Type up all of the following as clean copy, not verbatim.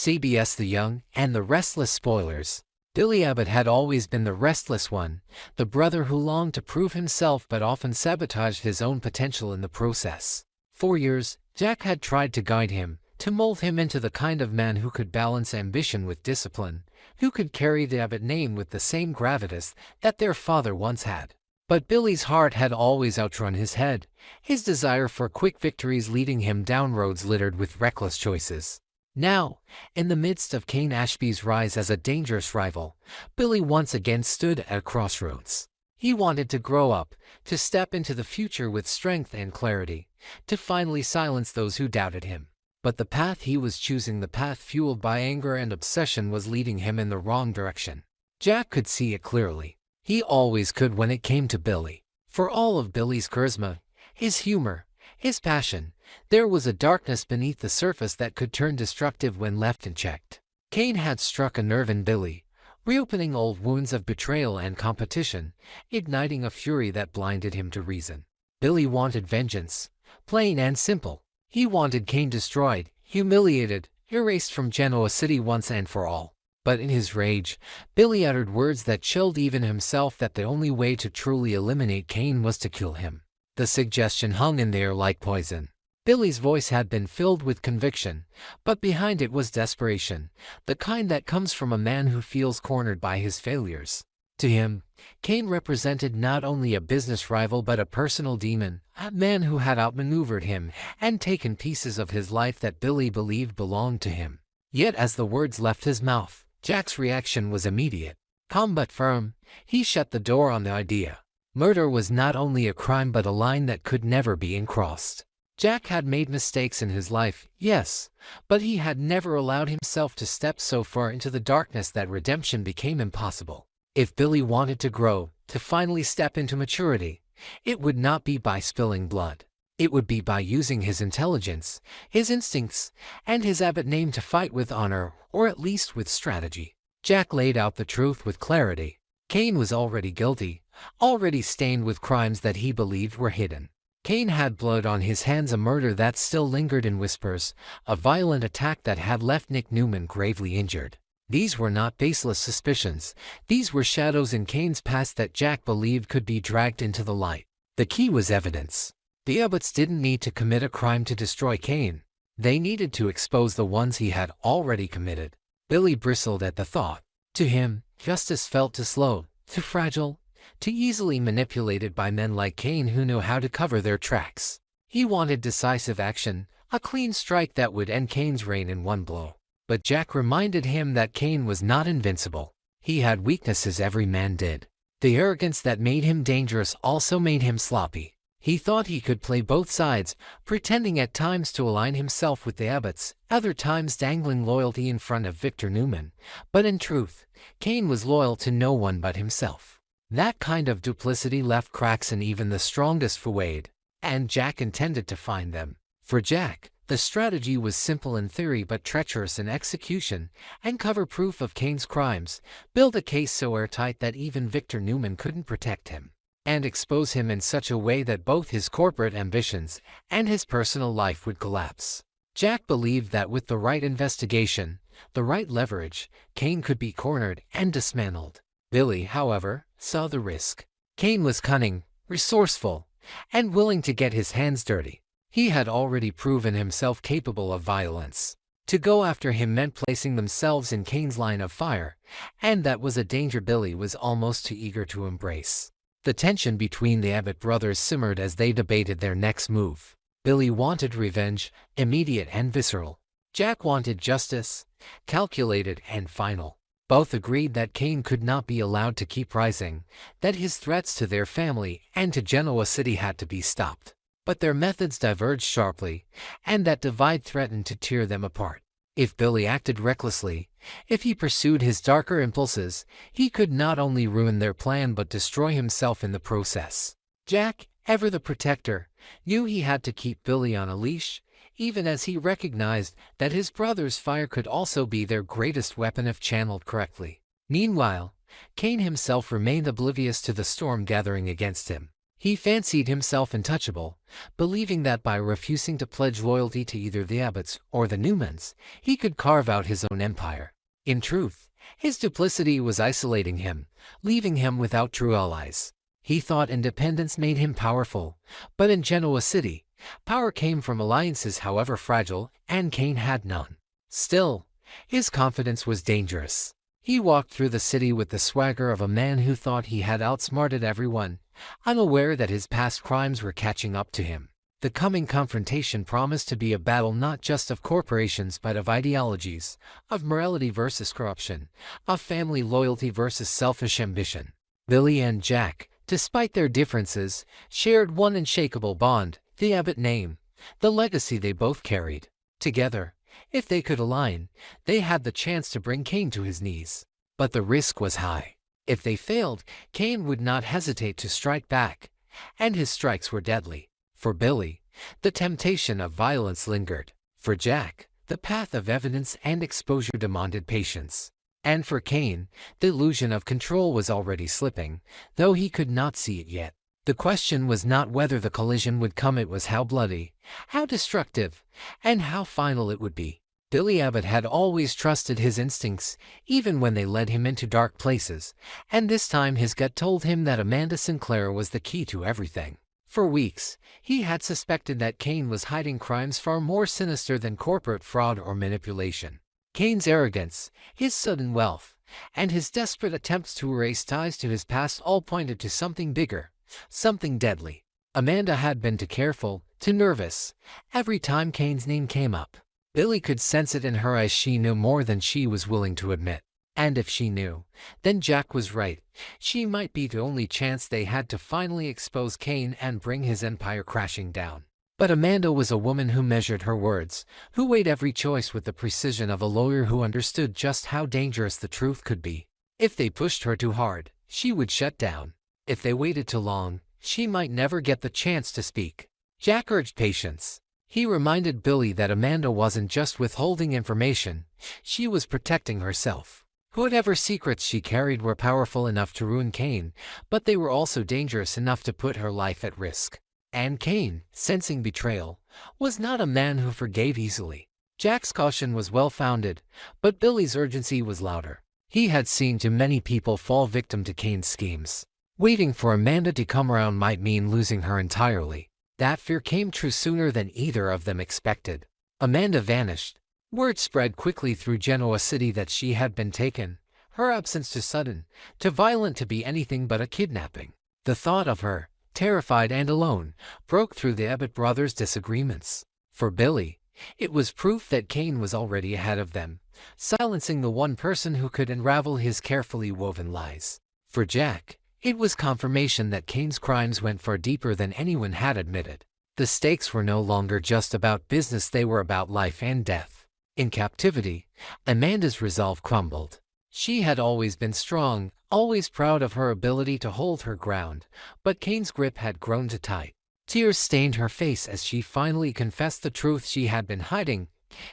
CBS The Young and the Restless spoilers. Billy Abbott had always been the restless one, the brother who longed to prove himself but often sabotaged his own potential in the process. For years, Jack had tried to guide him, to mold him into the kind of man who could balance ambition with discipline, who could carry the Abbott name with the same gravitas that their father once had. But Billy's heart had always outrun his head, his desire for quick victories leading him down roads littered with reckless choices. Now, in the midst of Kane Ashby's rise as a dangerous rival, Billy once again stood at a crossroads. He wanted to grow up, to step into the future with strength and clarity, to finally silence those who doubted him. But the path he was choosing, the path fueled by anger and obsession, was leading him in the wrong direction. Jack could see it clearly. He always could when it came to Billy. For all of Billy's charisma, his humor, his passion, there was a darkness beneath the surface that could turn destructive when left unchecked. Kane had struck a nerve in Billy, reopening old wounds of betrayal and competition, igniting a fury that blinded him to reason. Billy wanted vengeance, plain and simple. He wanted Kane destroyed, humiliated, erased from Genoa City once and for all. But in his rage, Billy uttered words that chilled even himself, that the only way to truly eliminate Kane was to kill him. The suggestion hung in the air like poison. Billy's voice had been filled with conviction, but behind it was desperation, the kind that comes from a man who feels cornered by his failures. To him, Kane represented not only a business rival but a personal demon, a man who had outmaneuvered him and taken pieces of his life that Billy believed belonged to him. Yet as the words left his mouth, Jack's reaction was immediate. Calm but firm, he shut the door on the idea. Murder was not only a crime but a line that could never be uncrossed. Jack had made mistakes in his life, yes, but he had never allowed himself to step so far into the darkness that redemption became impossible. If Billy wanted to grow, to finally step into maturity, it would not be by spilling blood. It would be by using his intelligence, his instincts, and his Abbott name to fight with honor, or at least with strategy. Jack laid out the truth with clarity. Kane was already guilty, already stained with crimes that he believed were hidden. Kane had blood on his hands, a murder that still lingered in whispers, a violent attack that had left Nick Newman gravely injured. These were not baseless suspicions. These were shadows in Kane's past that Jack believed could be dragged into the light. The key was evidence. The Abbotts didn't need to commit a crime to destroy Kane. They needed to expose the ones he had already committed. Billy bristled at the thought. To him, justice felt too slow, too fragile, too easily manipulated by men like Kane who knew how to cover their tracks. He wanted decisive action, a clean strike that would end Kane's reign in one blow. But Jack reminded him that Kane was not invincible. He had weaknesses, every man did. The arrogance that made him dangerous also made him sloppy. He thought he could play both sides, pretending at times to align himself with the Abbotts, other times dangling loyalty in front of Victor Newman. But in truth, Kane was loyal to no one but himself. That kind of duplicity left cracks in even the strongest facade, and Jack intended to find them. For Jack, the strategy was simple in theory but treacherous in execution. Uncover proof of Kane's crimes, build a case so airtight that even Victor Newman couldn't protect him, and expose him in such a way that both his corporate ambitions and his personal life would collapse. Jack believed that with the right investigation, the right leverage, Kane could be cornered and dismantled. Billy, however, saw the risk. Kane was cunning, resourceful, and willing to get his hands dirty. He had already proven himself capable of violence. To go after him meant placing themselves in Kane's line of fire, and that was a danger Billy was almost too eager to embrace. The tension between the Abbott brothers simmered as they debated their next move. Billy wanted revenge, immediate and visceral. Jack wanted justice, calculated and final. Both agreed that Kane could not be allowed to keep rising, that his threats to their family and to Genoa City had to be stopped. But their methods diverged sharply, and that divide threatened to tear them apart. If Billy acted recklessly, if he pursued his darker impulses, he could not only ruin their plan but destroy himself in the process. Jack, ever the protector, knew he had to keep Billy on a leash, even as he recognized that his brother's fire could also be their greatest weapon if channeled correctly. Meanwhile, Kane himself remained oblivious to the storm gathering against him. He fancied himself untouchable, believing that by refusing to pledge loyalty to either the Abbotts or the Newmans, he could carve out his own empire. In truth, his duplicity was isolating him, leaving him without true allies. He thought independence made him powerful, but in Genoa City, power came from alliances however fragile, and Kane had none. Still, his confidence was dangerous. He walked through the city with the swagger of a man who thought he had outsmarted everyone, unaware that his past crimes were catching up to him. The coming confrontation promised to be a battle not just of corporations but of ideologies, of morality versus corruption, of family loyalty versus selfish ambition. Billy and Jack, despite their differences, shared one unshakable bond: the Abbott name, the legacy they both carried. Together, if they could align, they had the chance to bring Kane to his knees. But the risk was high. If they failed, Kane would not hesitate to strike back, and his strikes were deadly. For Billy, the temptation of violence lingered. For Jack, the path of evidence and exposure demanded patience. And for Kane, the illusion of control was already slipping, though he could not see it yet. The question was not whether the collision would come, it was how bloody, how destructive, and how final it would be. Billy Abbott had always trusted his instincts, even when they led him into dark places, and this time his gut told him that Amanda Sinclair was the key to everything. For weeks, he had suspected that Kane was hiding crimes far more sinister than corporate fraud or manipulation. Kane's arrogance, his sudden wealth, and his desperate attempts to erase ties to his past all pointed to something bigger, something deadly. Amanda had been too careful, too nervous. Every time Kane's name came up, Billy could sense it in her eyes. She knew more than she was willing to admit. And if she knew, then Jack was right. She might be the only chance they had to finally expose Kane and bring his empire crashing down. But Amanda was a woman who measured her words, who weighed every choice with the precision of a lawyer who understood just how dangerous the truth could be. If they pushed her too hard, she would shut down. If they waited too long, she might never get the chance to speak. Jack urged patience. He reminded Billy that Amanda wasn't just withholding information, she was protecting herself. Whatever secrets she carried were powerful enough to ruin Kane, but they were also dangerous enough to put her life at risk. And Kane, sensing betrayal, was not a man who forgave easily. Jack's caution was well-founded, but Billy's urgency was louder. He had seen too many people fall victim to Kane's schemes. Waiting for Amanda to come around might mean losing her entirely. That fear came true sooner than either of them expected. Amanda vanished. Word spread quickly through Genoa City that she had been taken, her absence too sudden, too violent to be anything but a kidnapping. The thought of her, terrified and alone, broke through the Abbott brothers' disagreements. For Billy, it was proof that Kane was already ahead of them, silencing the one person who could unravel his carefully woven lies. For Jack, it was confirmation that Kane's crimes went far deeper than anyone had admitted. The stakes were no longer just about business, they were about life and death. In captivity, Amanda's resolve crumbled. She had always been strong, always proud of her ability to hold her ground, but Kane's grip had grown too tight. Tears stained her face as she finally confessed the truth she had been hiding.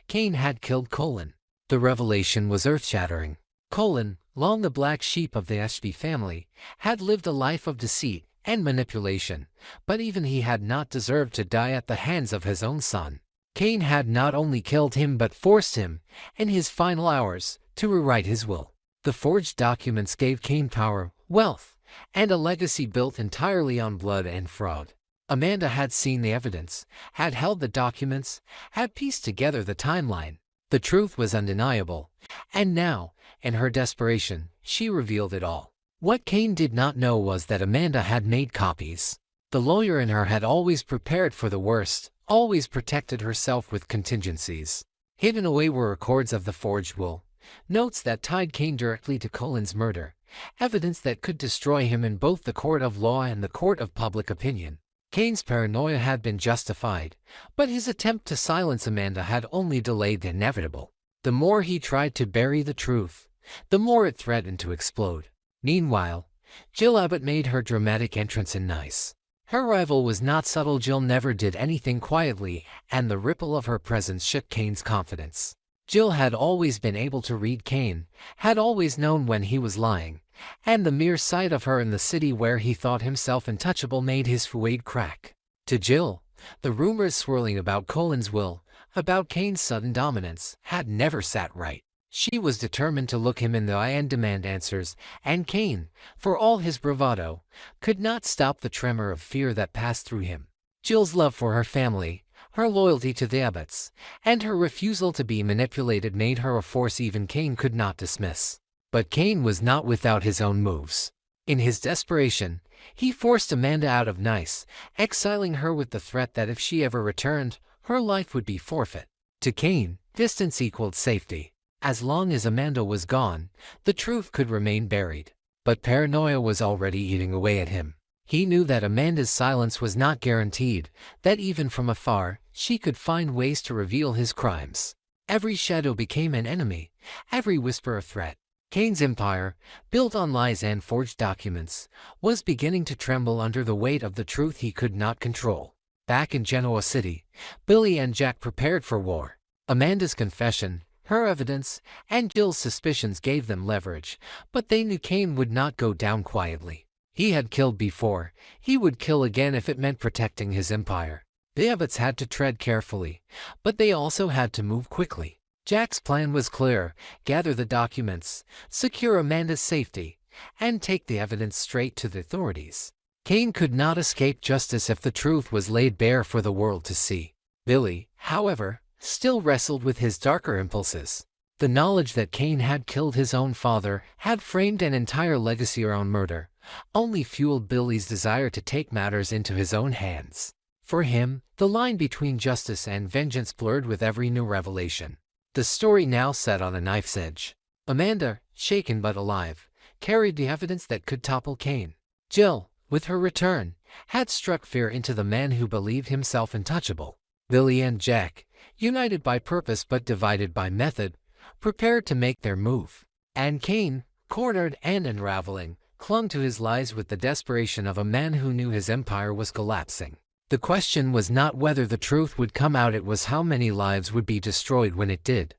Kane had killed Colin. The revelation was earth-shattering. Colin, long the black sheep of the Ashby family, had lived a life of deceit and manipulation, but even he had not deserved to die at the hands of his own son. Kane had not only killed him but forced him, in his final hours, to rewrite his will. The forged documents gave Kane power, wealth, and a legacy built entirely on blood and fraud. Amanda had seen the evidence, had held the documents, had pieced together the timeline. The truth was undeniable, and now, in her desperation, she revealed it all. What Kane did not know was that Amanda had made copies. The lawyer in her had always prepared for the worst, always protected herself with contingencies. Hidden away were records of the forged will, notes that tied Kane directly to Colin's murder, evidence that could destroy him in both the court of law and the court of public opinion. Kane's paranoia had been justified, but his attempt to silence Amanda had only delayed the inevitable. The more he tried to bury the truth, the more it threatened to explode. Meanwhile, Jill Abbott made her dramatic entrance in Nice. Her rival was not subtle. Jill never did anything quietly, and the ripple of her presence shook Kane's confidence. Jill had always been able to read Kane, had always known when he was lying, and the mere sight of her in the city where he thought himself untouchable made his forehead crack. To Jill, the rumors swirling about Colin's will, about Kane's sudden dominance, had never sat right. She was determined to look him in the eye and demand answers, and Kane, for all his bravado, could not stop the tremor of fear that passed through him. Jill's love for her family, her loyalty to the Abbotts, and her refusal to be manipulated made her a force even Kane could not dismiss. But Kane was not without his own moves. In his desperation, he forced Amanda out of Nice, exiling her with the threat that if she ever returned, her life would be forfeit. To Kane, distance equaled safety. As long as Amanda was gone, the truth could remain buried. But paranoia was already eating away at him. He knew that Amanda's silence was not guaranteed, that even from afar, she could find ways to reveal his crimes. Every shadow became an enemy, every whisper a threat. Kane's empire, built on lies and forged documents, was beginning to tremble under the weight of the truth he could not control. Back in Genoa City, Billy and Jack prepared for war. Amanda's confession, her evidence, and Jill's suspicions gave them leverage, but they knew Kane would not go down quietly. He had killed before, he would kill again if it meant protecting his empire. The Abbotts had to tread carefully, but they also had to move quickly. Jack's plan was clear: gather the documents, secure Amanda's safety, and take the evidence straight to the authorities. Kane could not escape justice if the truth was laid bare for the world to see. Billy, however, still wrestled with his darker impulses. The knowledge that Kane had killed his own father, had framed an entire legacy around murder, only fueled Billy's desire to take matters into his own hands. For him, the line between justice and vengeance blurred with every new revelation. The story now sat on a knife's edge. Amanda, shaken but alive, carried the evidence that could topple Kane. Jill, with her return, had struck fear into the man who believed himself untouchable. Billy and Jack, united by purpose but divided by method, prepared to make their move. And Kane, cornered and unraveling, clung to his lies with the desperation of a man who knew his empire was collapsing. The question was not whether the truth would come out, it was how many lives would be destroyed when it did.